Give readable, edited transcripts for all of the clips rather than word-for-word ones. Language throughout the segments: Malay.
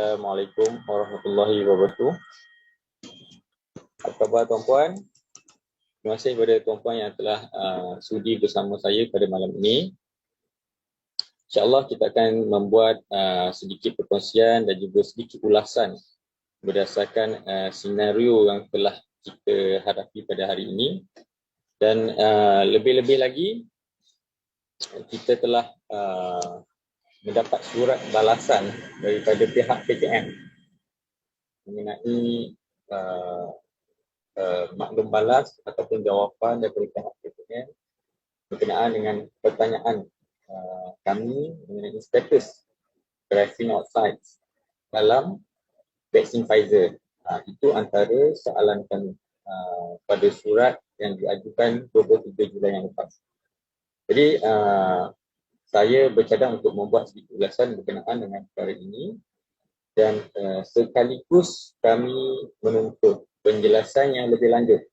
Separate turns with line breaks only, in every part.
Assalamualaikum warahmatullahi wabarakatuh. Apa khabar tuan-puan? Terima kasih kepada tuan-puan yang telah sudi bersama saya pada malam ini. InsyaAllah kita akan membuat sedikit perkongsian dan juga sedikit ulasan berdasarkan senario yang telah kita hadapi pada hari ini. Dan lebih-lebih lagi, kita telah mendapat surat balasan daripada pihak PKM mengenai maklum balas ataupun jawapan daripada pihak PKM berkenaan dengan pertanyaan kami mengenai status driving outside dalam vaksin Pfizer. Itu antara soalan kami pada surat yang diajukan 23 Julai yang lepas. Jadi saya bercadang untuk membuat sedikit ulasan berkenaan dengan perkara ini dan sekaligus kami menuntut penjelasan yang lebih lanjut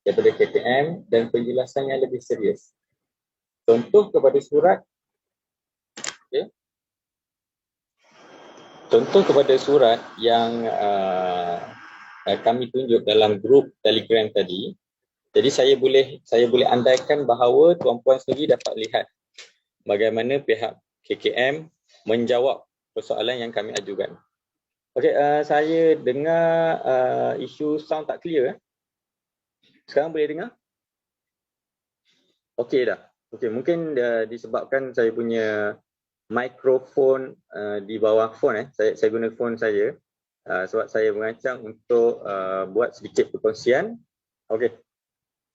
daripada KPM dan penjelasan yang lebih serius. Contoh kepada surat, okay. Contoh kepada surat yang kami tunjuk dalam grup Telegram tadi. Jadi saya boleh andaikan bahawa tuan-puan sendiri dapat lihat bagaimana pihak KKM menjawab persoalan yang kami ajukan. Okey, saya dengar isu sound tak clear. Sekarang boleh dengar? Okey dah. Okey, mungkin disebabkan saya punya mikrofon di bawah phone. Saya guna phone saya sebab saya merancang untuk buat sedikit perkongsian. Okey,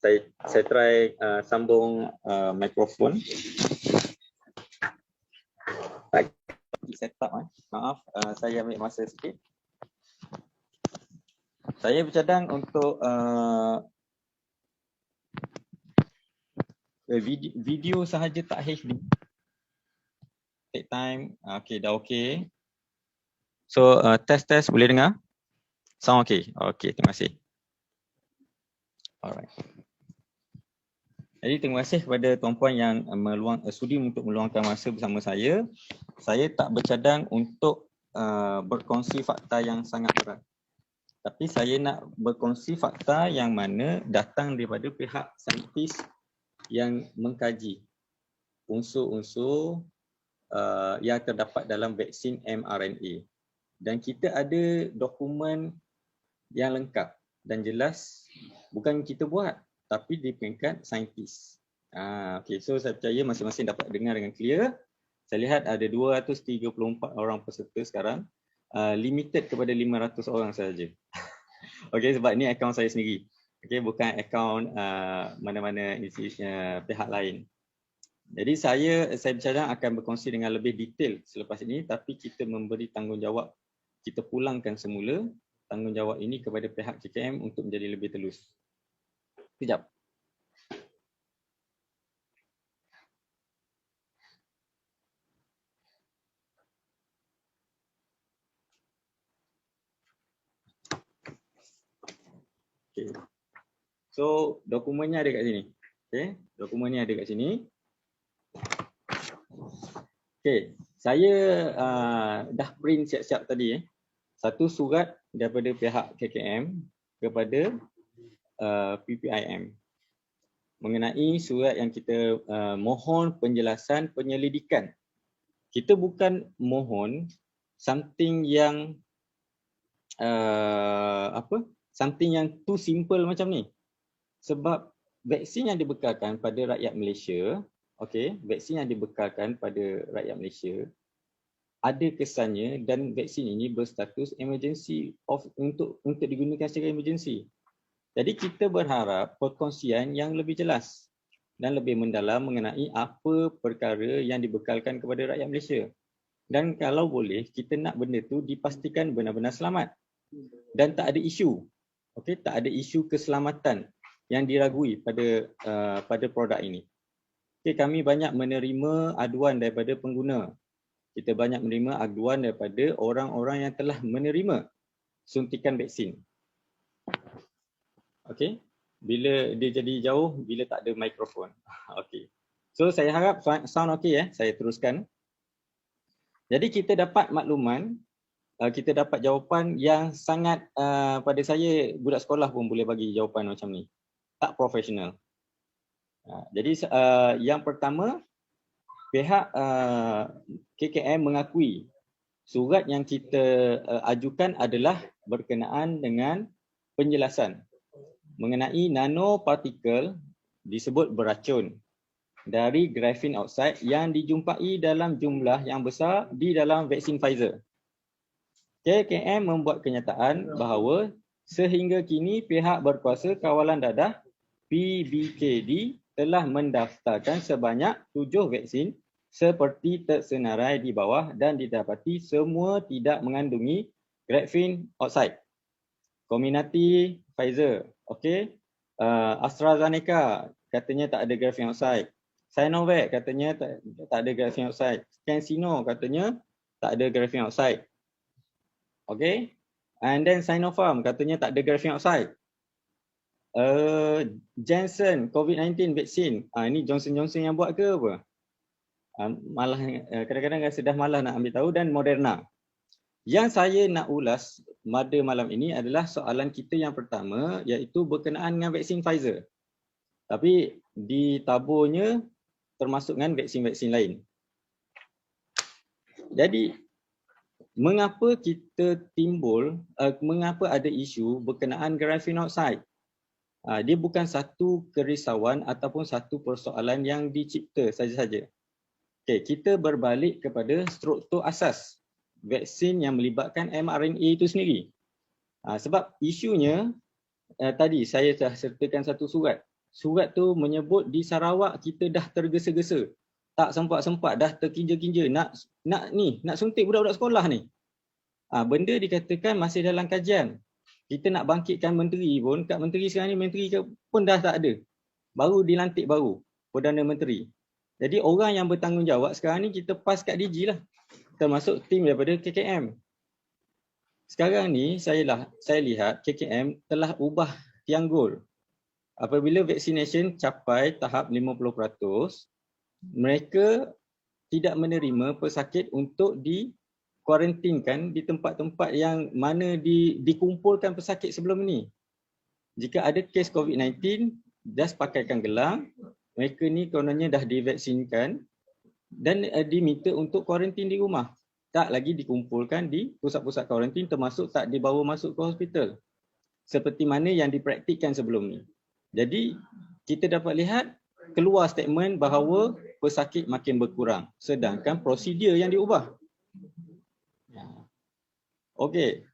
saya try sambung mikrofon. Setup maaf, saya ambil masa sikit. Saya bercadang untuk video sahaja tak HD. Take time. Okey, dah okey. So test boleh dengar? Sound okey. Okey, terima kasih. Alright. Jadi terima kasih kepada tuan-puan yang sudi untuk meluangkan masa bersama saya. Saya tak bercadang untuk berkongsi fakta yang sangat berat. Tapi saya nak berkongsi fakta yang mana datang daripada pihak saintis yang mengkaji unsur-unsur yang terdapat dalam vaksin mRNA. Dan kita ada dokumen yang lengkap dan jelas, bukan kita buat, tapi di peringkat saintis. Okay, so saya percaya masing-masing dapat dengar dengan clear. Saya lihat ada 234 orang peserta sekarang. Limited kepada 500 orang sahaja. Okay, sebab ni akaun saya sendiri. Okay, bukan akaun mana-mana pihak lain. Jadi saya bercadang akan berkongsi dengan lebih detail selepas ini, tapi kita memberi tanggungjawab. Kita pulangkan semula tanggungjawab ini kepada pihak KKM untuk menjadi lebih telus. Sekejap. Okay. So, dokumennya ada kat sini. Okay. Dokumennya ada kat sini. Okay. Saya dah print siap-siap tadi. Satu surat daripada pihak KKM kepada PPIM mengenai surat yang kita mohon penjelasan penyelidikan. Kita bukan mohon something yang something yang too simple macam ni. Sebab vaksin yang dibekalkan pada rakyat Malaysia, vaksin yang dibekalkan pada rakyat Malaysia ada kesannya dan vaksin ini berstatus emergency untuk digunakan secara emergency. Jadi kita berharap perkongsian yang lebih jelas dan lebih mendalam mengenai apa perkara yang dibekalkan kepada rakyat Malaysia. Dan kalau boleh, kita nak benda tu dipastikan benar-benar selamat dan tak ada isu. Tak ada isu keselamatan yang diragui pada produk ini. Kami banyak menerima aduan daripada pengguna. Kita banyak menerima aduan daripada orang-orang yang telah menerima suntikan vaksin. Okey, bila dia jadi jauh, bila tak ada mikrofon. Okey. So saya harap sound okey saya teruskan. Jadi kita dapat makluman kita dapat jawapan yang sangat pada saya budak sekolah pun boleh bagi jawapan macam ni. Tak profesional. Jadi yang pertama, pihak KKM mengakui surat yang kita ajukan adalah berkenaan dengan penjelasan mengenai nanopartikel disebut beracun dari graphene oxide yang dijumpai dalam jumlah yang besar di dalam vaksin Pfizer. KKM membuat kenyataan bahawa sehingga kini pihak berkuasa kawalan dadah PBKD telah mendaftarkan sebanyak 7 vaksin seperti tersenarai di bawah dan didapati semua tidak mengandungi graphene oxide. Comirnaty Pfizer, okey. AstraZeneca katanya tak ada graphene oxide. Sinovac katanya tak ada graphene oxide. CanSino katanya tak ada graphene oxide. Okey. And then Sinopharm katanya tak ada graphene oxide. Janssen COVID-19 vaksin. Ini Johnson Johnson yang buat ke apa? Malah kadang-kadang rasa dah malas nak ambil tahu. Dan Moderna. Yang saya nak ulas pada malam ini adalah soalan kita yang pertama, iaitu berkenaan dengan vaksin Pfizer. Tapi ditaburnya termasuk dengan vaksin-vaksin lain. Jadi mengapa kita mengapa ada isu berkenaan graphene oxide? Dia bukan satu kerisauan ataupun satu persoalan yang dicipta saja-saja. Okay, kita berbalik kepada struktur asas vaksin yang melibatkan mRNA itu sendiri. Sebab isunya tadi saya dah sertakan satu surat. Surat tu menyebut di Sarawak kita dah tergesa-gesa. Tak sempat-sempat, dah terkinja-kinja nak suntik budak-budak sekolah ni. Benda dikatakan masih dalam kajian. Kita nak bangkitkan menteri pun, kat menteri sekarang ni menteri pun dah tak ada. Baru dilantik baru, Perdana Menteri. Jadi orang yang bertanggungjawab sekarang ni kita pas kat DG lah. Termasuk tim daripada KKM. Sekarang ni saya lihat KKM telah ubah tiang gol. Apabila vaccination capai tahap 50%, mereka tidak menerima pesakit untuk dikuarantinkan di tempat-tempat yang mana dikumpulkan pesakit sebelum ni. Jika ada kes COVID-19, just pakaikan gelang, mereka ni kononnya dah divaksinkan dan diminta untuk kuarantin di rumah. Tak lagi dikumpulkan di pusat-pusat kuarantin, termasuk tak dibawa masuk ke hospital. Seperti mana yang dipraktikkan sebelum ni. Jadi kita dapat lihat keluar statement bahawa pesakit makin berkurang sedangkan prosedur yang diubah. Okey.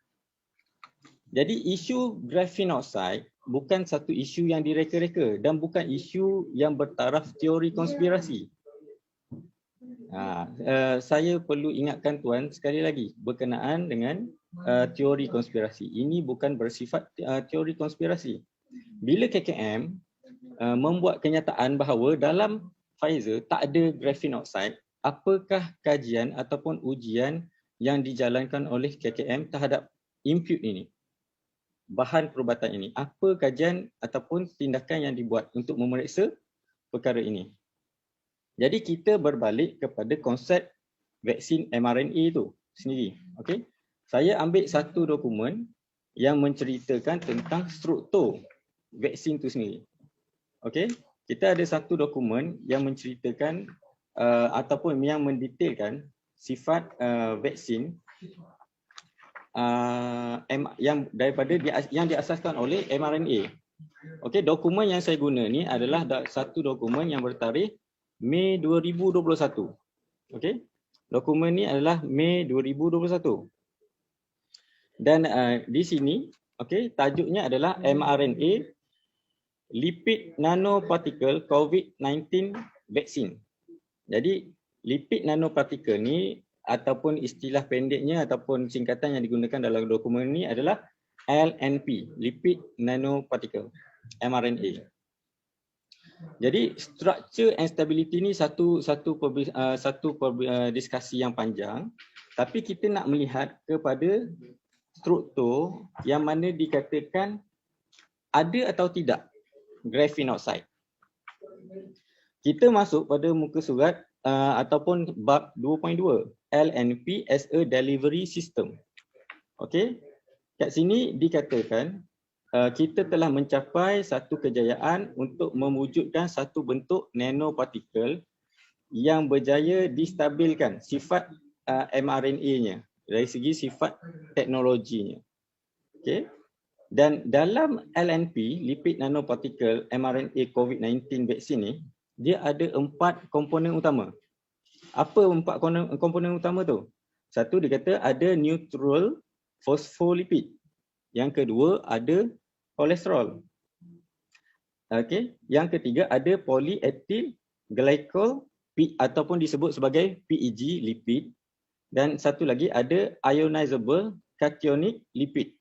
Jadi isu graphene oxide bukan satu isu yang direka-reka dan bukan isu yang bertaraf teori konspirasi. Saya perlu ingatkan tuan sekali lagi berkenaan dengan teori konspirasi. Ini bukan bersifat teori konspirasi. Bila KKM membuat kenyataan bahawa dalam Pfizer tak ada graphene oxide, apakah kajian ataupun ujian yang dijalankan oleh KKM terhadap input ini? Bahan perubatan ini. Apa kajian ataupun tindakan yang dibuat untuk memeriksa perkara ini? Jadi kita berbalik kepada konsep vaksin mRNA itu sendiri. Okey. Saya ambil satu dokumen yang menceritakan tentang struktur vaksin itu sendiri. Okey. Kita ada satu dokumen yang menceritakan ataupun yang mendetailkan sifat vaksin yang diasaskan oleh mRNA. Okey, dokumen yang saya guna ni adalah satu dokumen yang bertarikh Mei 2021. Okey. Dokumen ni adalah Mei 2021. Dan di sini, okey, tajuknya adalah mRNA lipid nanoparticle COVID-19 vaccine. Jadi lipid nanoparticle ni ataupun istilah pendeknya ataupun singkatan yang digunakan dalam dokumen ni adalah LNP, lipid nanoparticle, mRNA. Jadi structure and stability ni satu diskusi yang panjang, tapi kita nak melihat kepada struktur yang mana dikatakan ada atau tidak graphene oxide. Kita masuk pada muka surat ataupun bab 2.2, LNP as a delivery system. Okey. Kat sini dikatakan kita telah mencapai satu kejayaan untuk mewujudkan satu bentuk nanopartikel yang berjaya distabilkan sifat mRNA-nya dari segi sifat teknologinya. Okey. Dan dalam LNP, lipid nanopartikel mRNA COVID-19 vaksin ni, dia ada 4 komponen utama. Apa 4 komponen utama tu? Satu, dia kata ada neutral phospholipid. Yang kedua, ada kolesterol. Okey. Yang ketiga, ada polyethyl glycol ataupun disebut sebagai PEG lipid. Dan satu lagi ada ionizable cationic lipid.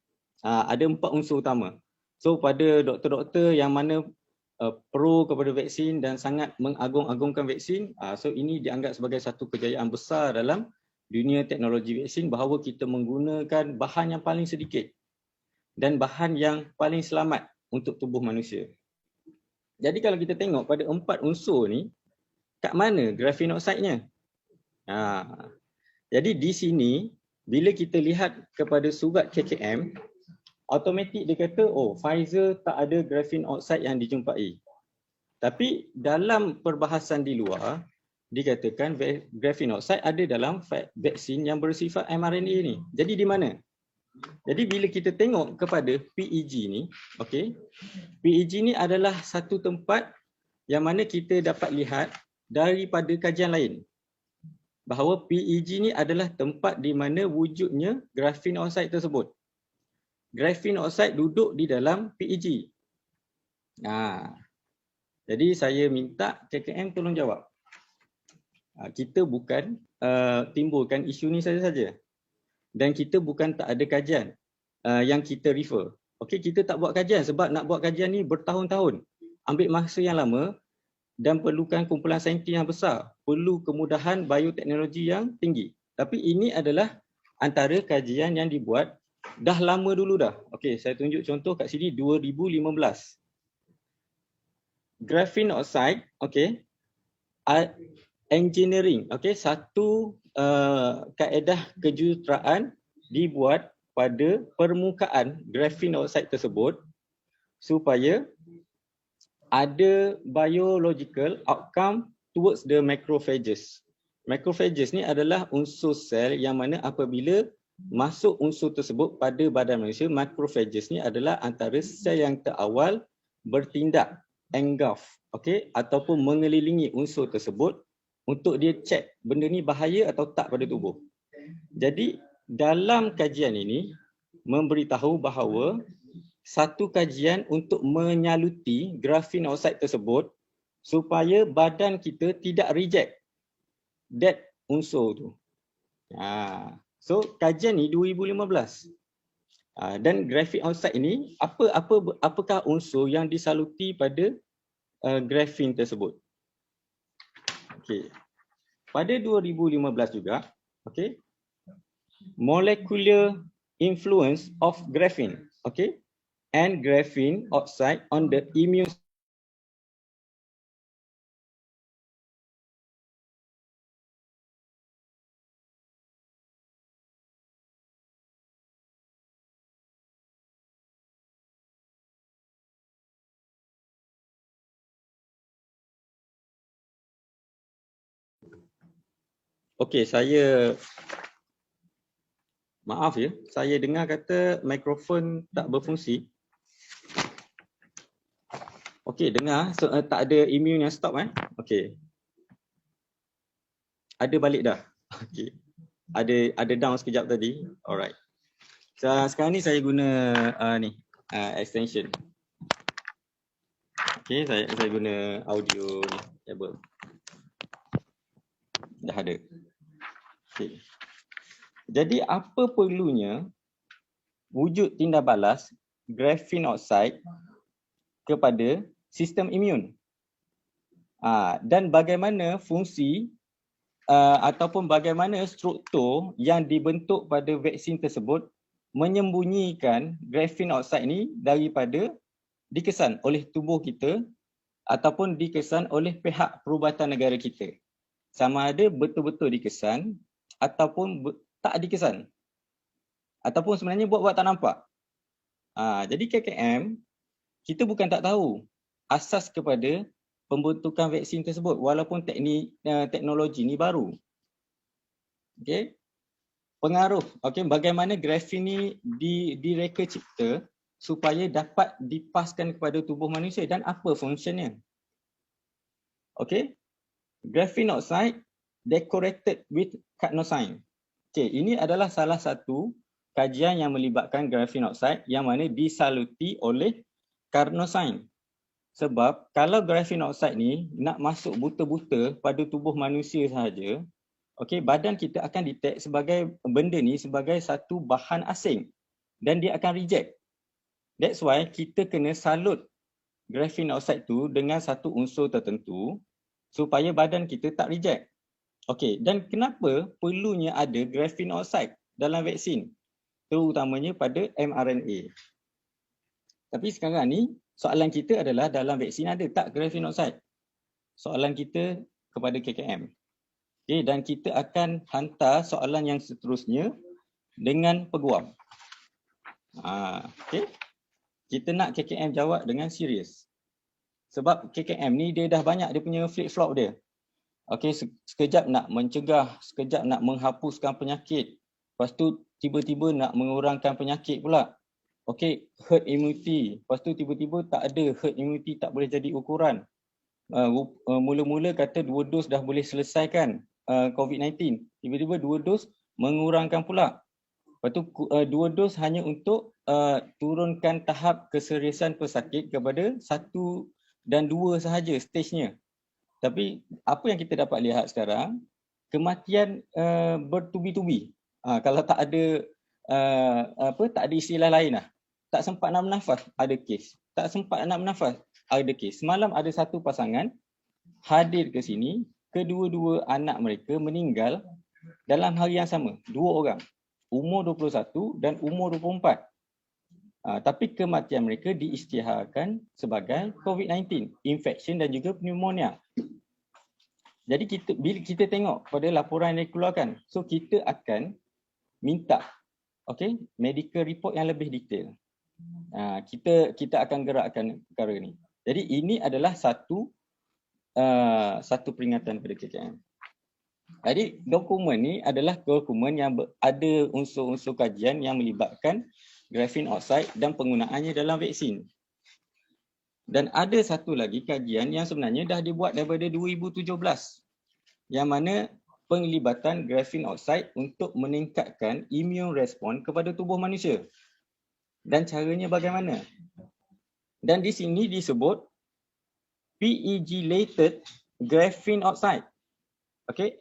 Ada 4 unsur utama. So pada doktor-doktor yang mana pro kepada vaksin dan sangat mengagung-agungkan vaksin, so ini dianggap sebagai satu kejayaan besar dalam dunia teknologi vaksin bahawa kita menggunakan bahan yang paling sedikit dan bahan yang paling selamat untuk tubuh manusia. Jadi kalau kita tengok pada 4 unsur ni, kat mana graphene oxide-nya? Jadi di sini bila kita lihat kepada surat KKM, automatik dia kata, oh Pfizer tak ada graphene oxide yang dijumpai. Tapi dalam perbahasan di luar, dikatakan graphene oxide ada dalam vaksin yang bersifat mRNA ni. Jadi di mana? Jadi bila kita tengok kepada PEG ni, okey, PEG ni adalah satu tempat yang mana kita dapat lihat daripada kajian lain bahawa PEG ni adalah tempat di mana wujudnya graphene oxide tersebut. Graphene oxide duduk di dalam PEG. Jadi saya minta KKM tolong jawab. Kita bukan timbulkan isu ni saja-saja. Dan kita bukan tak ada kajian yang kita refer. Okey, kita tak buat kajian sebab nak buat kajian ni bertahun-tahun. Ambil masa yang lama dan perlukan kumpulan saintis yang besar. Perlu kemudahan bioteknologi yang tinggi. Tapi ini adalah antara kajian yang dibuat dah lama dulu dah. Okey, saya tunjuk contoh kat sini 2015. Graphene oxide, okey, engineering, okey, satu kaedah kejuruteraan dibuat pada permukaan graphene oxide tersebut supaya ada biological outcome towards the macrophages. Macrophages ni adalah unsur sel yang mana apabila masuk unsur tersebut pada badan manusia, macrophages ni adalah antara sel yang terawal bertindak, engulf, okey, ataupun mengelilingi unsur tersebut untuk dia cek benda ni bahaya atau tak pada tubuh. Jadi dalam kajian ini memberitahu bahawa satu kajian untuk menyaluti graphene oxide tersebut supaya badan kita tidak reject that unsur tu. So kajian ni 2015. Dan graphene oxide ini apakah unsur yang disaluti pada graphene tersebut? Okey. Pada 2015 juga, okey. Molecular influence of graphene, okey, and graphene oxide on the immune. Okey, maaf ya, saya dengar kata mikrofon tak berfungsi. Okey, dengar tak ada immune yang stop Okey. Ada balik dah. Okey. Ada down sekejap tadi. Alright. So, sekarang ni saya guna extension. Okey, saya guna audio ni, table. Dah ada. Okay. Jadi apa perlunya wujud tindak balas graphene oxide kepada sistem imun? Dan bagaimana fungsi ataupun bagaimana struktur yang dibentuk pada vaksin tersebut menyembunyikan graphene oxide ni daripada dikesan oleh tubuh kita ataupun dikesan oleh pihak perubatan negara kita. Sama ada betul-betul dikesan ataupun tak dikesan. Ataupun sebenarnya buat tak nampak. Jadi KKM, kita bukan tak tahu asas kepada pembentukan vaksin tersebut walaupun teknologi ni baru. Okey. Pengaruh, bagaimana grafin ni direka cipta supaya dapat dipaskan kepada tubuh manusia dan apa fungsinya. Okey. Graphene oxide decorated with carnosine. Okey, ini adalah salah satu kajian yang melibatkan graphene oxide yang mana disaluti oleh carnosine. Sebab kalau graphene oxide ni nak masuk buta-buta pada tubuh manusia sahaja, badan kita akan detect sebagai benda ni sebagai satu bahan asing dan dia akan reject. That's why kita kena salut graphene oxide tu dengan satu unsur tertentu supaya badan kita tak reject. Dan kenapa perlunya ada graphene oxide dalam vaksin? Terutamanya pada mRNA. Tapi sekarang ni soalan kita adalah dalam vaksin ada tak graphene oxide? Soalan kita kepada KKM. Dan kita akan hantar soalan yang seterusnya dengan peguam. Kita nak KKM jawab dengan serius. Sebab KKM ni dia dah banyak dia punya flip-flop dia. Sekejap nak mencegah, sekejap nak menghapuskan penyakit. Lepas tu tiba-tiba nak mengurangkan penyakit pula. Herd immunity. Lepas tu tiba-tiba tak ada herd immunity, tak boleh jadi ukuran. Mula-mula kata 2 dos dah boleh selesaikan COVID-19. Tiba-tiba 2 dos mengurangkan pula. Lepas tu 2 dos hanya untuk turunkan tahap keseriusan pesakit kepada 1 dan 2 sahaja stage-nya. Tapi apa yang kita dapat lihat sekarang, kematian bertubi-tubi. Kalau tak ada tak ada istilah lain lah. Tak sempat nak bernafas, ada kes. Tak sempat nak bernafas, ada kes. Semalam ada satu pasangan hadir ke sini, kedua-dua anak mereka meninggal dalam hari yang sama, 2 orang. Umur 21 dan umur 24. Tapi kematian mereka diisytiharkan sebagai COVID-19, infection dan juga pneumonia. Jadi bila kita tengok pada laporan yang dikeluarkan, so kita akan minta medical report yang lebih detail. Kita akan gerakkan perkara ni. Jadi ini adalah satu peringatan kepada KKM. Jadi dokumen ni adalah dokumen yang ada unsur-unsur kajian yang melibatkan graphene oxide dan penggunaannya dalam vaksin. Dan ada satu lagi kajian yang sebenarnya dah dibuat daripada 2017 yang mana penglibatan graphene oxide untuk meningkatkan immune response kepada tubuh manusia. Dan caranya bagaimana? Dan di sini disebut PEG-lated graphene oxide.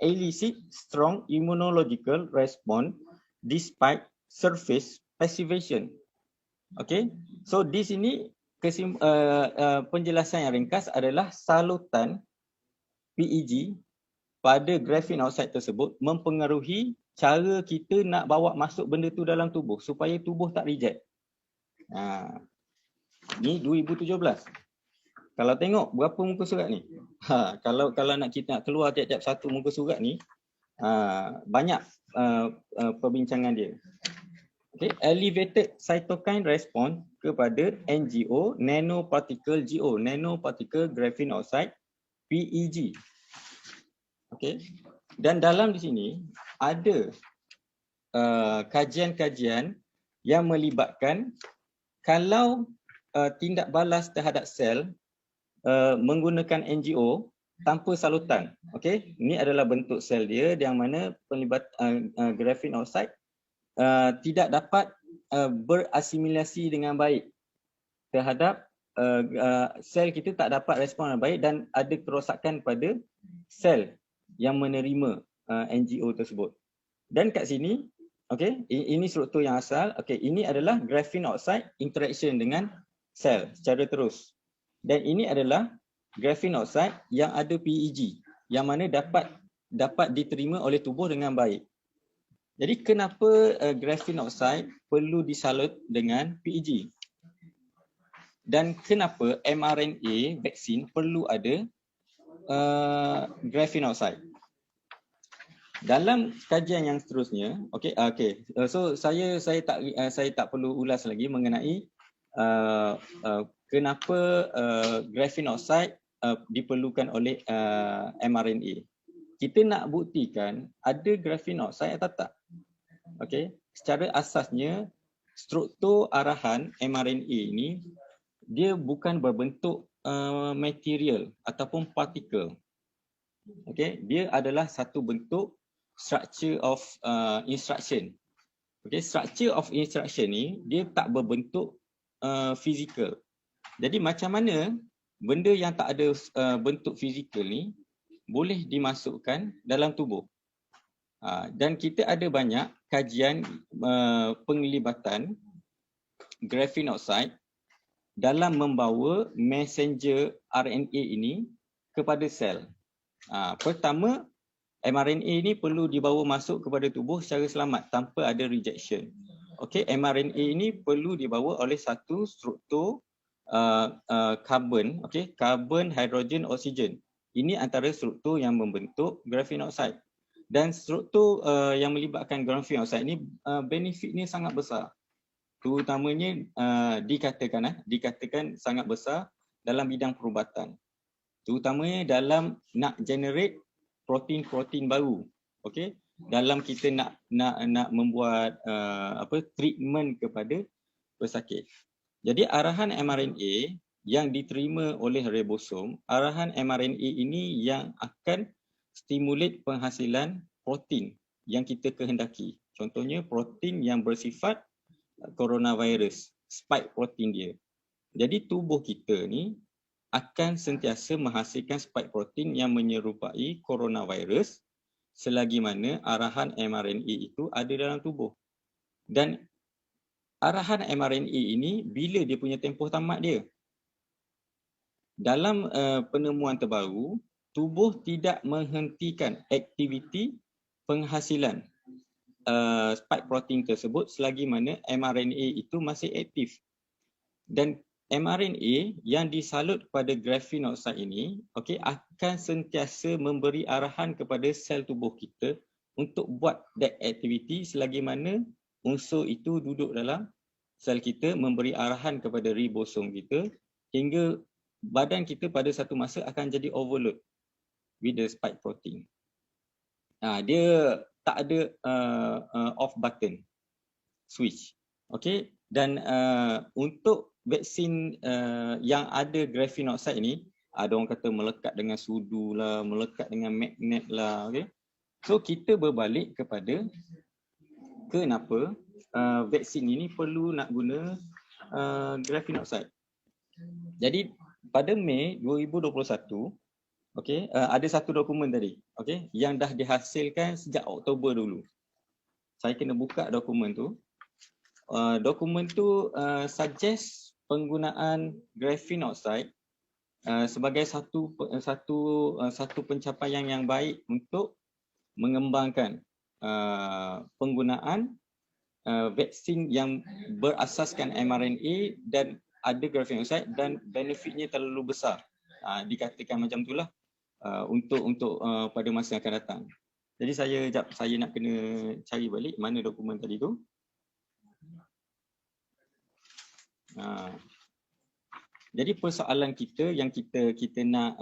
Elicit strong immunological response despite surface passivation. So di sini penjelasan yang ringkas adalah salutan PEG pada graphene oxide tersebut mempengaruhi cara kita nak bawa masuk benda tu dalam tubuh supaya tubuh tak reject. Ni 2017. Kalau tengok berapa muka surat ni? Kalau kita nak keluar tiap-tiap satu muka surat ni, banyak perbincangan dia. Elevated cytokine response kepada NGO, nanoparticle GO, nanoparticle graphene oxide, PEG. Dan dalam di sini ada kajian-kajian yang melibatkan kalau tindak balas terhadap sel menggunakan NGO tanpa salutan. Ini adalah bentuk sel dia yang mana graphene oxide tidak dapat berasimilasi dengan baik terhadap sel kita, tak dapat respon yang baik dan ada kerosakan pada sel yang menerima NGO tersebut. Dan kat sini, ini struktur yang asal. Ini adalah graphene oxide interaction dengan sel secara terus. Dan ini adalah graphene oxide yang ada PEG yang mana dapat diterima oleh tubuh dengan baik. Jadi kenapa graphene oxide perlu disalut dengan PEG? Dan kenapa mRNA vaksin perlu ada graphene oxide? Dalam kajian yang seterusnya, so saya tak perlu ulas lagi mengenai kenapa graphene oxide diperlukan oleh mRNA. Kita nak buktikan ada graphene oxide atau tak. Okey, secara asasnya struktur arahan mRNA ini dia bukan berbentuk material ataupun partikel. Okey, dia adalah satu bentuk structure of instruction. Okey, structure of instruction ni dia tak berbentuk fizikal. Jadi macam mana benda yang tak ada bentuk fizikal ni boleh dimasukkan dalam tubuh? Dan kita ada banyak kajian penglibatan graphene oxide dalam membawa messenger RNA ini kepada sel. Pertama, mRNA ini perlu dibawa masuk kepada tubuh secara selamat tanpa ada rejection. Okey, mRNA ini perlu dibawa oleh satu struktur karbon, karbon, hidrogen, oksigen. Ini antara struktur yang membentuk graphene oxide. Dan struktur yang melibatkan graphene oxide ini benefitnya sangat besar. Terutamanya dikatakan sangat besar dalam bidang perubatan. Terutamanya dalam nak generate protein-protein baru. Okey, dalam kita nak membuat treatment kepada pesakit. Jadi arahan mRNA yang diterima oleh ribosom, arahan mRNA ini yang akan stimulate penghasilan protein yang kita kehendaki. Contohnya protein yang bersifat coronavirus, spike protein dia. Jadi tubuh kita ni akan sentiasa menghasilkan spike protein yang menyerupai coronavirus selagi mana arahan mRNA itu ada dalam tubuh. Dan arahan mRNA ini bila dia punya tempoh tamat dia? Dalam penemuan terbaru, tubuh tidak menghentikan aktiviti penghasilan spike protein tersebut selagi mana mRNA itu masih aktif. Dan mRNA yang disalut kepada graphene oxide ini akan sentiasa memberi arahan kepada sel tubuh kita untuk buat that activity selagi mana unsur itu duduk dalam sel kita, memberi arahan kepada ribosom kita hingga badan kita pada satu masa akan jadi overload with the spike protein. Dia tak ada off button switch. Dan untuk vaksin yang ada graphene oxide ni, ada orang kata melekat dengan sudu lah, melekat dengan magnet lah. So kita berbalik kepada kenapa vaksin ini perlu nak guna graphene oxide. Jadi pada Mei 2021, ada satu dokumen tadi, yang dah dihasilkan sejak Oktober dulu. Saya kena buka dokumen tu. Dokumen tu suggest penggunaan graphene oxide sebagai satu pencapaian yang baik untuk mengembangkan penggunaan vaksin yang berasaskan mRNA dan ada graphene oxide dan benefitnya terlalu besar. Dikatakan macam itulah untuk pada masa yang akan datang. Jadi saya nak kena cari balik mana dokumen tadi tu. Jadi persoalan kita yang kita nak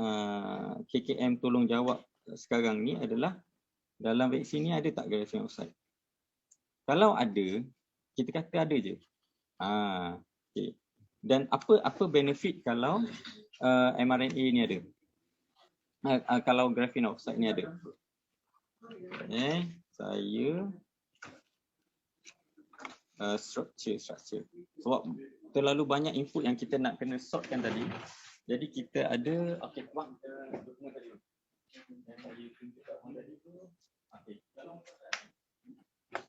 KKM tolong jawab sekarang ni adalah dalam vaksin ni ada tak graphene oxide? Kalau ada, kita kata ada je. Dan apa benefit kalau mRNA ni ada? Kalau graphene oxide ni ada. Saya structure. Sebab terlalu banyak input yang kita nak kena sortkan tadi. Jadi kita ada dokumen tadi.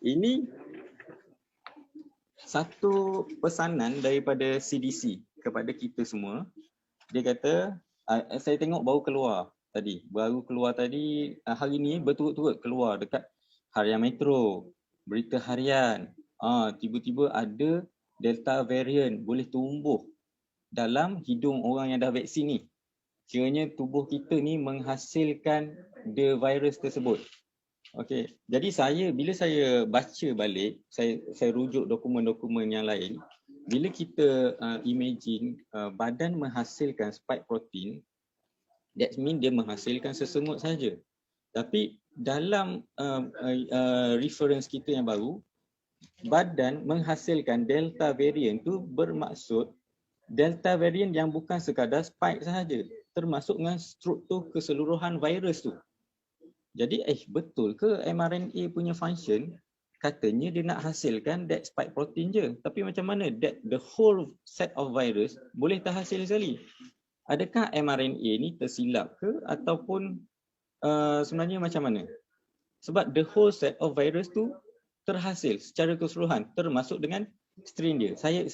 Ini satu pesanan daripada CDC kepada kita semua. Dia kata, saya tengok baru keluar tadi, hari ni berturut-turut keluar dekat Harian Metro, Berita Harian. Tiba-tiba ada Delta variant boleh tumbuh dalam hidung orang yang dah vaksin ni. Kiranya tubuh kita ni menghasilkan the virus tersebut. Okey, jadi bila saya baca balik, saya rujuk dokumen-dokumen yang lain, bila kita imagine badan menghasilkan spike protein, that mean dia menghasilkan sesemut saja. Tapi dalam reference kita yang baru, badan menghasilkan delta variant tu bermaksud delta variant yang bukan sekadar spike sahaja, termasuk dengan struktur keseluruhan virus tu. Jadi betul ke mRNA punya function katanya dia nak hasilkan that spike protein je, tapi macam mana that the whole set of virus boleh terhasil sekali? Adakah mRNA ni tersilap ke ataupun sebenarnya macam mana? Sebab the whole set of virus tu terhasil secara keseluruhan termasuk dengan strain dia. Saya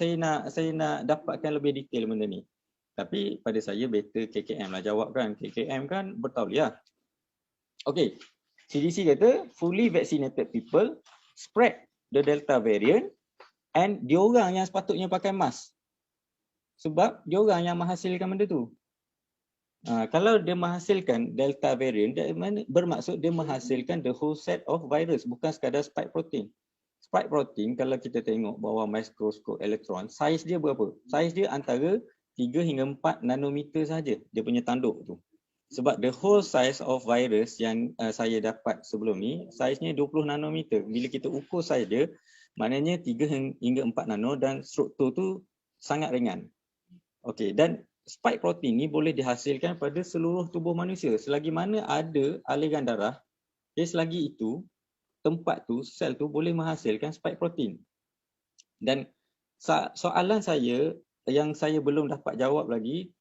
nak dapatkan lebih detail benda ni. Tapi pada saya better KKM lah jawab kan. KKM kan bertauliah. Okay, CDC kata fully vaccinated people spread the Delta variant and diorang yang sepatutnya pakai mask. Sebab diorang yang menghasilkan benda tu. Kalau dia menghasilkan Delta variant, bermaksud dia menghasilkan the whole set of virus, bukan sekadar spike protein. Spike protein kalau kita tengok bawah mikroskop elektron, saiz dia berapa? Saiz dia antara 3 hingga 4 nanometer saja dia punya tanduk tu. Sebab the whole size of virus yang saya dapat sebelum ni, saiznya 20 nanometer. Bila kita ukur saiz dia, maknanya 3 hingga 4 nano dan struktur tu sangat ringan. Okey, dan spike protein ni boleh dihasilkan pada seluruh tubuh manusia. Selagi mana ada aliran darah, selagi itu, tempat tu, sel tu boleh menghasilkan spike protein. Dan soalan saya yang saya belum dapat jawab lagi,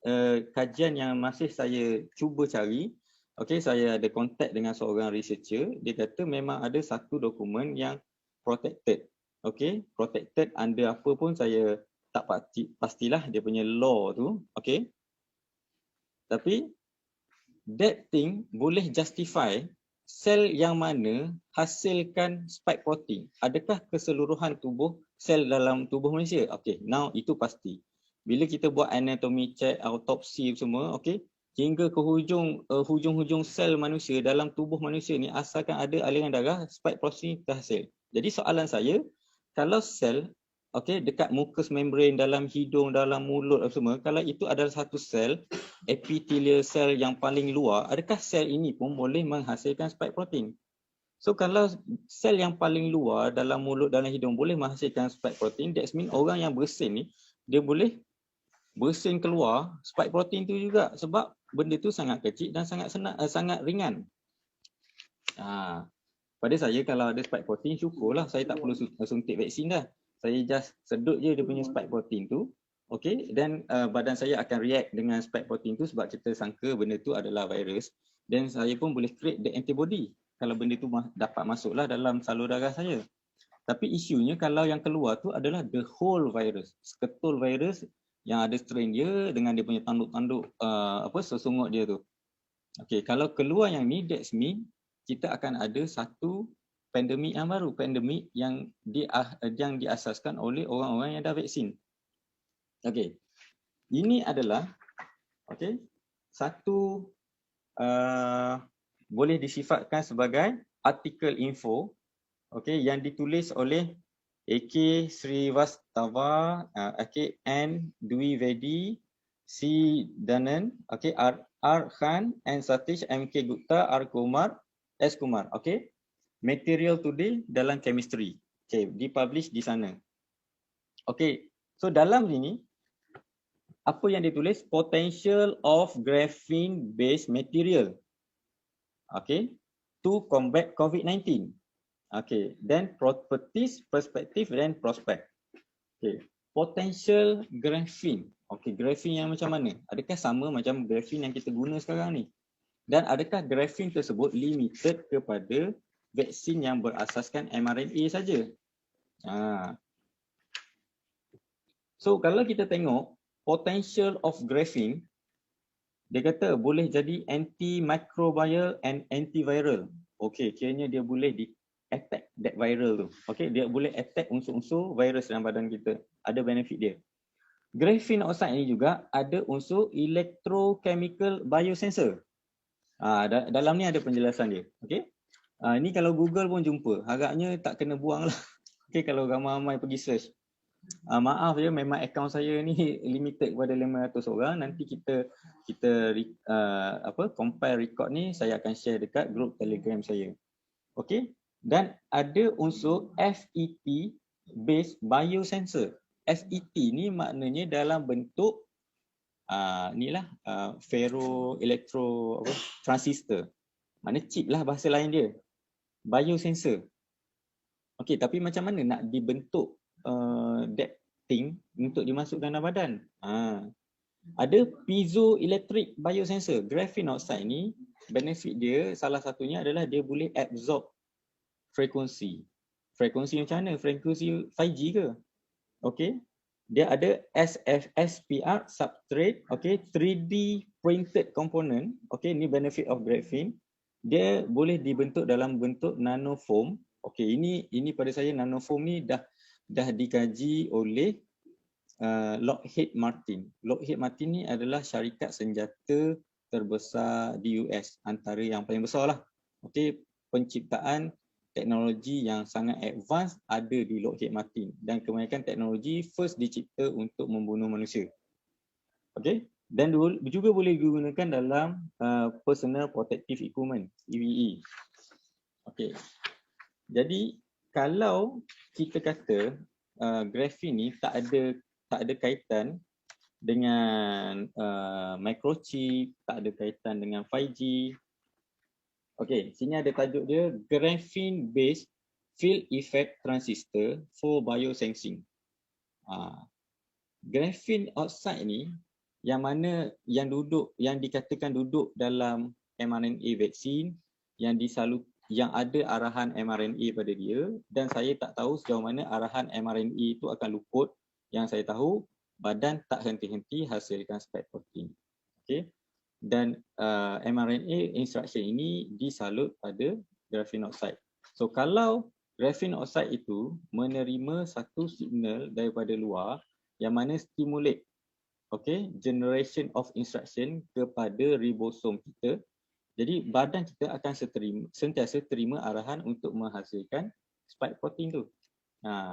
kajian yang masih saya cuba cari, okey, saya ada kontak dengan seorang researcher, dia kata memang ada satu dokumen yang protected. Okey, protected under apa pun saya tak pastilah dia punya law tu, okey. Tapi that thing boleh justify sel yang mana hasilkan spike protein. Adakah keseluruhan tubuh sel dalam tubuh manusia? Okey, now itu pasti. Bila kita buat anatomy check, autopsi semua, okey, hingga ke hujung sel manusia dalam tubuh manusia ni asalkan ada aliran darah, spike protein terhasil. Jadi soalan saya, kalau sel okey dekat mucous membrane dalam hidung, dalam mulut semua, kalau itu adalah satu sel epithelial sel yang paling luar, adakah sel ini pun boleh menghasilkan spike protein? So kalau sel yang paling luar dalam mulut, dalam hidung boleh menghasilkan spike protein, that means orang yang bersin ni dia boleh bersin keluar spike protein tu juga, sebab benda tu sangat kecil dan sangat ringan. Pada saya kalau ada spike protein, syukurlah, saya tak perlu suntik vaksin dah. Saya just sedut je dia punya spike protein tu. Okey, dan badan saya akan react dengan spike protein tu sebab kita sangka benda tu adalah virus, dan saya pun boleh create the antibody kalau benda tu dapat masuklah dalam salur darah saya. Tapi isunya kalau yang keluar tu adalah the whole virus, seketul virus yang ada strain dia dengan dia punya tanduk-tanduk sesungut dia tu. Okey, kalau keluar yang ni, that's mean kita akan ada satu pandemik yang baru, pandemik yang diasaskan oleh orang-orang yang dah vaksin. Okey, ini adalah satu boleh disifatkan sebagai artikel info, yang ditulis oleh A.K. Srivastava, N. Dwivedi, C. Danan, R. Khan, N. Satish, M.K. Gupta, R. Kumar, S. Kumar. Material today dalam chemistry. Dipublish di sana. So dalam ini, apa yang ditulis? Potential of graphene based material. To combat COVID-19. Then properties, perspective, then prospect. Potential graphene. Graphene yang macam mana? Adakah sama macam graphene yang kita guna sekarang ni? Dan adakah graphene tersebut limited kepada vaksin yang berasaskan mRNA saja? So kalau kita tengok potential of graphene, dia kata boleh jadi antimicrobial and antiviral. Kiranya dia boleh attack that viral tu. Dia boleh attack unsur-unsur virus dalam badan kita. Ada benefit dia. Graphene oxide ni juga ada unsur electrochemical biosensor. Dalam ni ada penjelasan dia. Ni kalau Google pun jumpa. Harapnya tak kena buang lah. Okay, kalau ramai-ramai pergi search. Maaf ya, memang akaun saya ni limited kepada 500 orang. Nanti kita compile record ni saya akan share dekat grup Telegram saya. Okay. Dan ada unsur FET based biosensor. FET ni maknanya dalam bentuk ferroelectro transistor. Mana chip lah bahasa lain dia. Biosensor. Okey, tapi macam mana nak dibentuk that thing untuk dimasukkan dalam badan? Ada piezoelectric biosensor. Graphene oxide ni benefit dia salah satunya adalah dia boleh absorb frekuensi. Frekuensi macam mana? Frekuensi 5G ke? Okey. Dia ada SPR substrate, okey, 3D printed component. Okey, ni benefit of graphene. Dia boleh dibentuk dalam bentuk nanofoam. Okey, ini pada saya nanofoam ni dah dikaji oleh Lockheed Martin. Lockheed Martin ni adalah syarikat senjata terbesar di US, antara yang paling besar lah. Okey, penciptaan teknologi yang sangat advance ada di Lockheed Martin dan kebanyakan teknologi first dicipta untuk membunuh manusia. Okey, dan juga boleh digunakan dalam personal protective equipment, PPE. Okey. Jadi kalau kita kata graphene ni tak ada kaitan dengan microchip, tak ada kaitan dengan 5G. Okey, sini ada tajuk dia graphene based field effect transistor for biosensing. Graphene oxide ni yang mana yang dikatakan duduk dalam mRNA vaksin yang ada arahan mRNA pada dia, dan saya tak tahu sejauh mana arahan mRNA itu akan luput. Yang saya tahu badan tak henti-henti hasilkan spike protein. Okey. Dan mRNA instruction ini disalut pada graphene oxide. So kalau graphene oxide itu menerima satu signal daripada luar yang mana stimulate generation of instruction kepada ribosom kita, jadi badan kita akan sentiasa terima arahan untuk menghasilkan spike protein tu.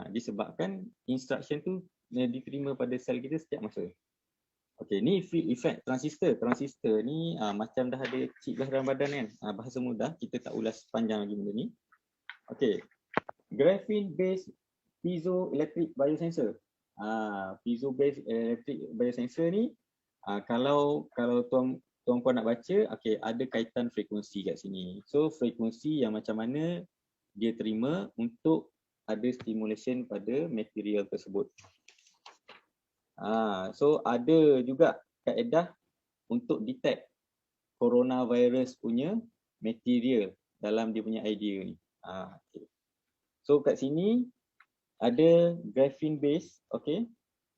Disebabkan instruction tu diterima pada sel kita setiap masa. Okey, ni field effect transistor. Transistor ni macam dah ada chip dalam badan kan. Bahasa mudah, kita tak ulas panjang lagi benda ni. Okey. Graphene based piezoelectric biosensor. Piezo based electric biosensor ni kalau tuan-puan nak baca, okey, ada kaitan frekuensi kat sini. So frekuensi yang macam mana dia terima untuk ada stimulation pada material tersebut. So ada juga kaedah untuk detect coronavirus punya material dalam dia punya idea ni. Okay. So kat sini ada graphene base,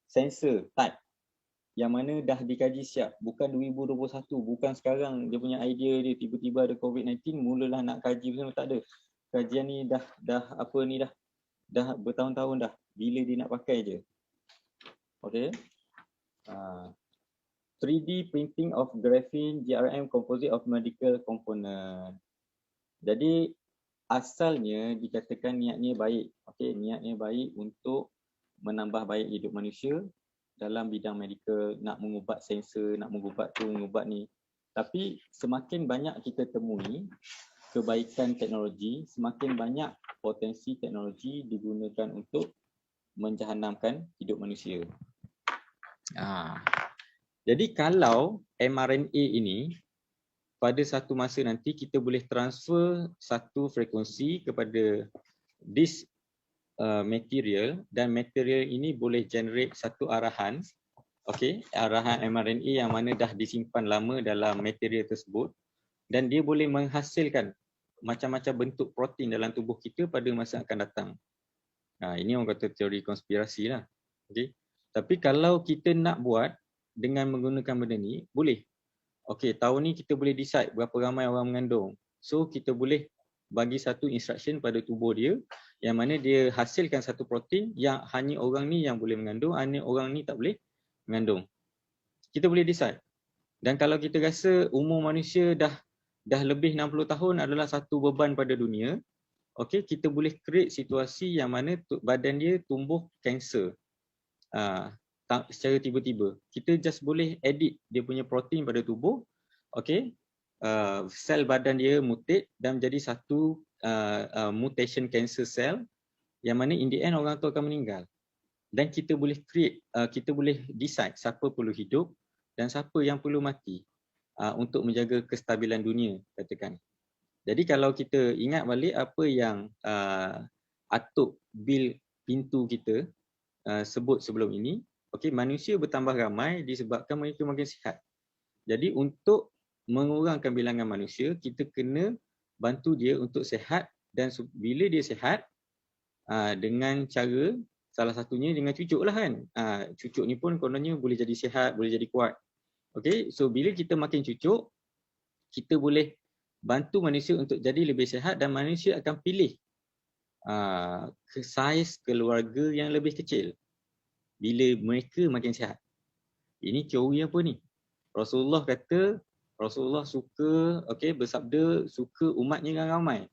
sensor type yang mana dah dikaji siap. Bukan 2021, bukan sekarang dia punya idea dia tiba-tiba ada COVID-19 mulalah nak kaji semua, tak ada. Kajian ni dah bertahun-tahun dah. Bila dia nak pakai je. Okay. 3D printing of graphene GRM composite of medical component. Jadi asalnya dikatakan niatnya baik. Niatnya baik untuk menambah baik hidup manusia dalam bidang medical, nak mengubat sensor, nak mengubat tu, mengubat ni. Tapi semakin banyak kita temui kebaikan teknologi, semakin banyak potensi teknologi digunakan untuk menjahanamkan hidup manusia. Jadi kalau mRNA ini pada satu masa nanti kita boleh transfer satu frekuensi kepada this material, dan material ini boleh generate satu arahan, arahan mRNA yang mana dah disimpan lama dalam material tersebut, dan dia boleh menghasilkan macam-macam bentuk protein dalam tubuh kita pada masa akan datang. Ini orang kata teori konspirasi lah. Tapi kalau kita nak buat dengan menggunakan benda ni, boleh. Tahun ni kita boleh decide berapa ramai orang mengandung. So kita boleh bagi satu instruction pada tubuh dia yang mana dia hasilkan satu protein yang hanya orang ni yang boleh mengandung, hanya orang ni tak boleh mengandung. Kita boleh decide. Dan kalau kita rasa umur manusia dah dah lebih 60 tahun adalah satu beban pada dunia, okey, kita boleh create situasi yang mana badan dia tumbuh kanser secara tiba-tiba. Kita just boleh edit dia punya protein pada tubuh, okey, sel badan dia mutate dan menjadi satu mutation cancer cell yang mana in the end orang tu akan meninggal. Dan kita boleh create, kita boleh decide siapa perlu hidup dan siapa yang perlu mati untuk menjaga kestabilan dunia, katakan. Jadi kalau kita ingat balik apa yang Atuk Bill Pintu kita sebut sebelum ini, okey, manusia bertambah ramai disebabkan mereka makin sihat. Jadi untuk mengurangkan bilangan manusia, kita kena bantu dia untuk sihat, dan bila dia sihat dengan cara, salah satunya dengan cucuk lah kan. Cucuk ni pun kononnya boleh jadi sihat, boleh jadi kuat. Okay, so bila kita makin cucuk, kita boleh bantu manusia untuk jadi lebih sihat dan manusia akan pilih saiz keluarga yang lebih kecil bila mereka makin sihat. Ini teori apa ni? Rasulullah kata, Rasulullah suka, bersabda suka umatnya yang ramai.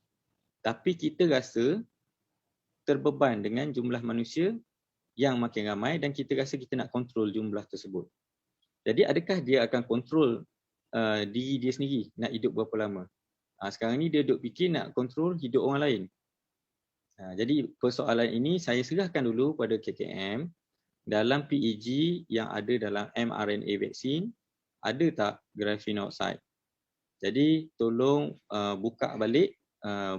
Tapi kita rasa terbeban dengan jumlah manusia yang makin ramai dan kita rasa kita nak kontrol jumlah tersebut. Jadi adakah dia akan kontrol diri dia sendiri nak hidup berapa lama? Sekarang ni dia duk fikir nak kontrol hidup orang lain. Jadi persoalan ini saya serahkan dulu pada KKM. Dalam PEG yang ada dalam mRNA vaksin, ada tak graphene oxide? Jadi tolong buka balik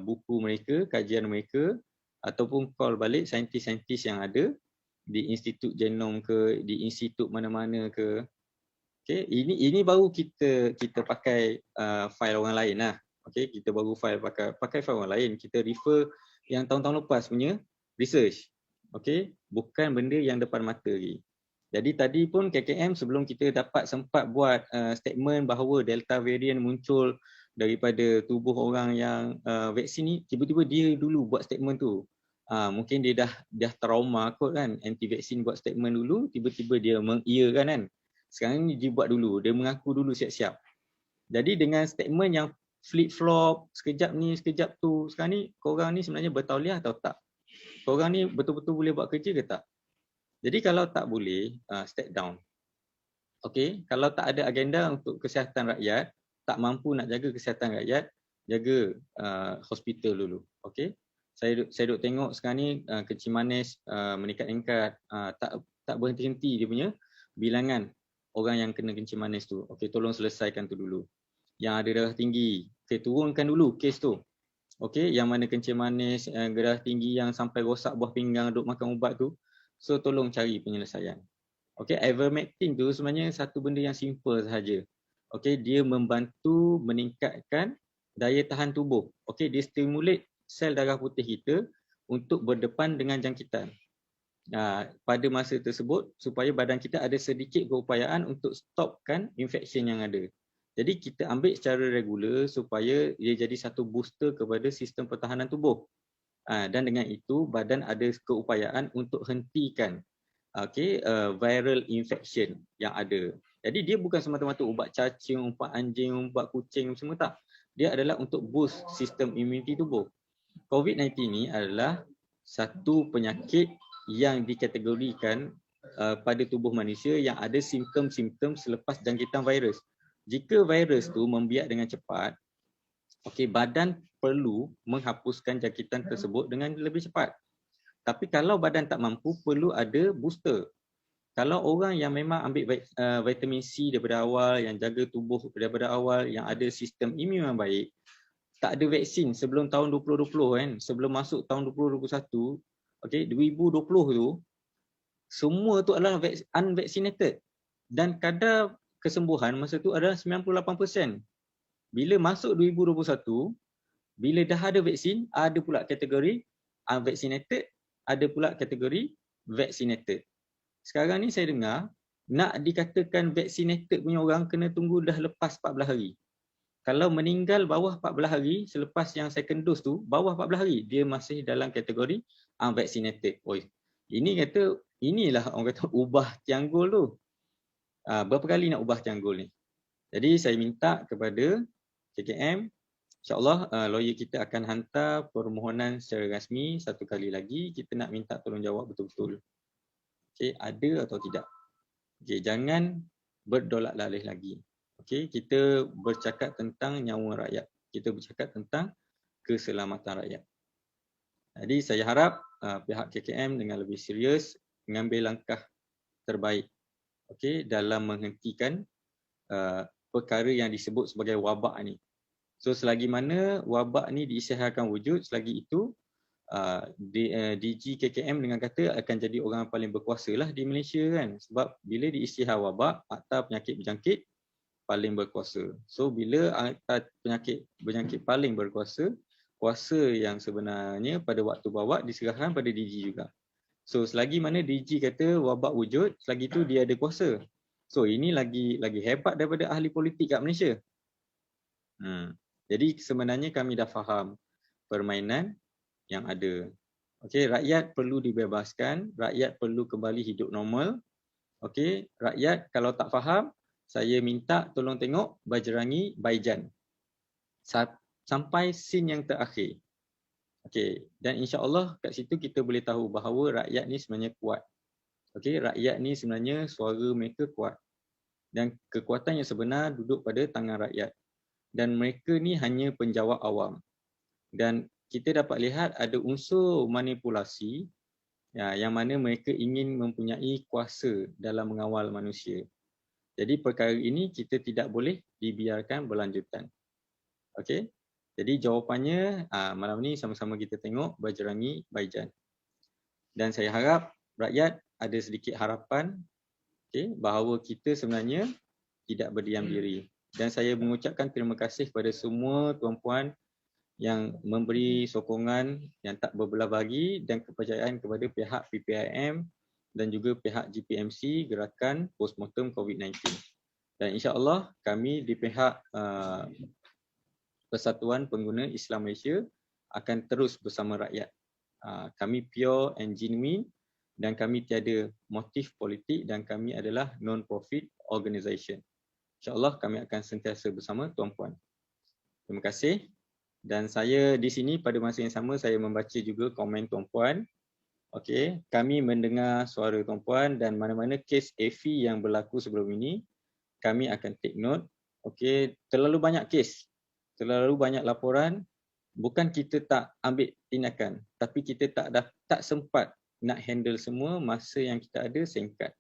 buku mereka, kajian mereka, ataupun call balik saintis-saintis yang ada di Institut Genom ke, di institut mana-mana ke. Okay, ini baru kita pakai file orang lain lah. Okay, kita baru pakai file orang lain. Kita refer yang tahun-tahun lepas punya research. Okay, bukan benda yang depan mata lagi. Jadi tadi pun KKM sebelum kita dapat sempat buat statement bahawa Delta variant muncul daripada tubuh orang yang vaksin ni, tiba-tiba dia dulu buat statement tu. Mungkin dia dah trauma kot kan, anti vaksin buat statement dulu, tiba-tiba dia mengiyakan kan. Sekarang ni dia buat dulu, dia mengaku dulu siap-siap. Jadi dengan statement yang flip-flop, sekejap ni, sekejap tu, sekarang ni korang ni sebenarnya bertauliah atau tak? Korang ni betul-betul boleh buat kerja ke tak? Jadi kalau tak boleh, step down. Okay, kalau tak ada agenda untuk kesihatan rakyat, tak mampu nak jaga kesihatan rakyat, jaga hospital dulu. Okay, saya duk tengok sekarang ni kencing manis meningkat-ingkat, tak berhenti-henti dia punya bilangan orang yang kena kencing manis tu. Okay, tolong selesaikan tu dulu. Yang ada darah tinggi, okay, turunkan dulu kes tu. Okay, yang mana kencing manis, darah tinggi yang sampai rosak buah pinggang duk makan ubat tu. So tolong cari penyelesaian. Okay, ivermectin tu sebenarnya satu benda yang simple sahaja. Okay, dia membantu meningkatkan daya tahan tubuh. Okay, dia stimulate sel darah putih kita untuk berdepan dengan jangkitan. Pada masa tersebut supaya badan kita ada sedikit keupayaan untuk stopkan infection yang ada. Jadi kita ambil secara regular supaya dia jadi satu booster kepada sistem pertahanan tubuh. Dan dengan itu badan ada keupayaan untuk hentikan viral infection yang ada. Jadi dia bukan semata-mata ubat cacing, ubat anjing, ubat kucing semua tak. Dia adalah untuk boost sistem imuniti tubuh. COVID-19 ni adalah satu penyakit yang dikategorikan pada tubuh manusia yang ada simptom-simptom selepas jangkitan virus. Jika virus tu membiak dengan cepat, badan perlu menghapuskan jangkitan tersebut dengan lebih cepat. Tapi kalau badan tak mampu, perlu ada booster. Kalau orang yang memang ambil vitamin C daripada awal, yang jaga tubuh daripada awal, yang ada sistem imun yang baik, tak ada vaksin sebelum tahun 2020 kan, sebelum masuk tahun 2021, 2020 tu, semua tu adalah unvaccinated. Dan kadar kesembuhan masa tu adalah 98%. Bila masuk 2021, bila dah ada vaksin, ada pula kategori unvaccinated, ada pula kategori vaccinated. Sekarang ni saya dengar, nak dikatakan vaccinated punya orang kena tunggu dah lepas 14 hari. Kalau meninggal bawah 14 hari, selepas yang second dose tu, bawah 14 hari, dia masih dalam kategori unvaccinated. Inilah orang kata ubah tianggul tu. Berapa kali nak ubah tianggul ni? Jadi saya minta kepada KKM. InsyaAllah lawyer kita akan hantar permohonan secara rasmi satu kali lagi. Kita nak minta tolongjawab betul-betul. Okay, ada atau tidak. Okay, jangan berdolak-lalih lagi. Okay, kita bercakap tentang nyawa rakyat. Kita bercakap tentang keselamatan rakyat. Jadi saya harap pihak KKM dengan lebih serius mengambil langkah terbaik, okay, dalam menghentikan perkara yang disebut sebagai wabak ni. So selagi mana wabak ni diisytiharkan wujud, selagi itu DG KKM dengan kata akan jadi orang paling berkuasa lah di Malaysia kan. Sebab bila diisytihar wabak, Akta Penyakit Berjangkit paling berkuasa. So bila Akta Penyakit Berjangkit paling berkuasa, kuasa yang sebenarnya pada waktu wabak diserahkan pada DG juga. So selagi mana DG kata wabak wujud, selagi itu dia ada kuasa. So ini lagi hebat daripada ahli politik kat Malaysia. Jadi sebenarnya kami dah faham permainan yang ada. Okey, rakyat perlu dibebaskan, rakyat perlu kembali hidup normal. Okey, rakyat kalau tak faham, saya minta tolong tengok Bajrangi Baijan sampai scene yang terakhir. Okey, dan insya-Allah kat situ kita boleh tahu bahawa rakyat ni sebenarnya kuat. Okey, rakyat ni sebenarnya suara mereka kuat. Dan kekuatan yang sebenar duduk pada tangan rakyat. Dan mereka ni hanya penjawat awam. Dan kita dapat lihat ada unsur manipulasi yang mana mereka ingin mempunyai kuasa dalam mengawal manusia. Jadi perkara ini kita tidak boleh dibiarkan berlanjutan. Okey. Jadi jawapannya malam ni sama-sama kita tengok Bajrangi Baijan. Dan saya harap rakyat ada sedikit harapan, okay, bahawa kita sebenarnya tidak berdiam diri. Dan saya mengucapkan terima kasih kepada semua tuan-puan yang memberi sokongan yang tak berbelah bagi dan kepercayaan kepada pihak PPIM dan juga pihak GPMC Gerakan Postmortem COVID-19. Dan insya-Allah kami di pihak Persatuan Pengguna Islam Malaysia akan terus bersama rakyat. Kami pure and genuine dan kami tiada motif politik dan kami adalah non-profit organisation. InsyaAllah kami akan sentiasa bersama tuan-puan. Terima kasih. Dan saya di sini pada masa yang sama saya membaca juga komen tuan-puan. Okey, kami mendengar suara tuan-puan dan mana-mana kes AFI yang berlaku sebelum ini kami akan take note. Okey, terlalu banyak kes. Terlalu banyak laporan, bukan kita tak ambil tindakan, tapi kita tak sempat nak handle semua, masa yang kita ada singkat.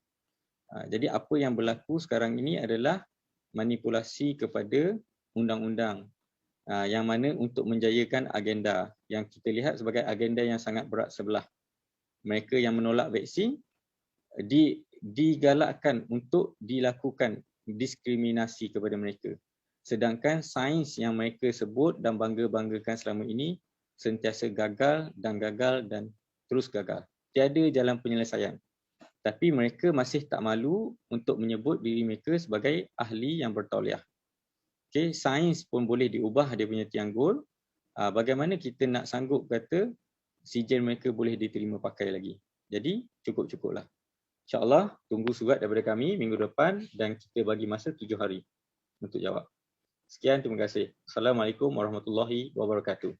Jadi apa yang berlaku sekarang ini adalah manipulasi kepada undang-undang yang mana untuk menjayakan agenda yang kita lihat sebagai agenda yang sangat berat sebelah. Mereka yang menolak vaksin digalakkan untuk dilakukan diskriminasi kepada mereka. Sedangkan sains yang mereka sebut dan bangga-banggakan selama ini sentiasa gagal dan terus gagal. Tiada jalan penyelesaian. Tapi mereka masih tak malu untuk menyebut diri mereka sebagai ahli yang bertauliah. Okay, sains pun boleh diubah dia punya tiang gol. Bagaimana kita nak sanggup kata sijen mereka boleh diterima pakai lagi. Jadi cukup-cukuplah. InsyaAllah tunggu surat daripada kami minggu depan dan kita bagi masa 7 hari untuk jawab. Sekian, terima kasih. Assalamualaikum warahmatullahi wabarakatuh.